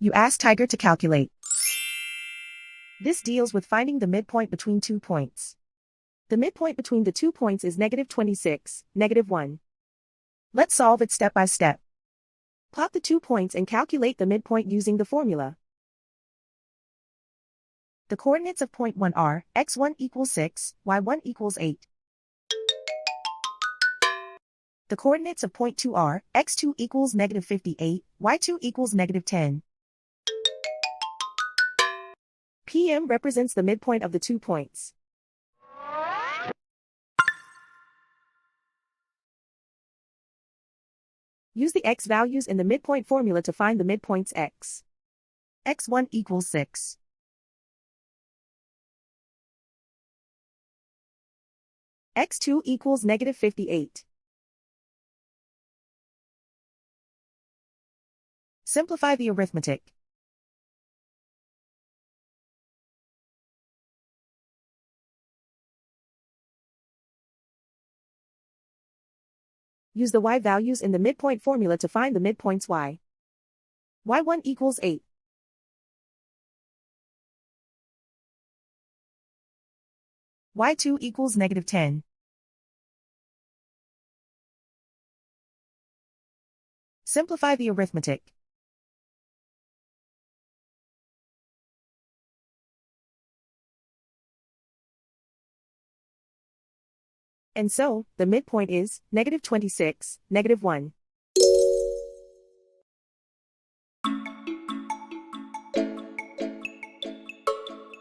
You ask Tiger to calculate. This deals with finding the midpoint between 2 points. The midpoint between the 2 points is -26, -1. Let's solve it step by step. Plot the 2 points and calculate the midpoint using the formula. The coordinates of point 1 are x1 equals 6, y1 equals 8. The coordinates of point 2 are x2 equals -58, y2 equals -10. PM represents the midpoint of the 2 points. Use the x values in the midpoint formula to find the midpoints x. x1 equals 6. x2 equals -58. Simplify the arithmetic. Use the y values in the midpoint formula to find the midpoints y. y1 equals 8. y2 equals -10. Simplify the arithmetic. And so, the midpoint is -26, -1.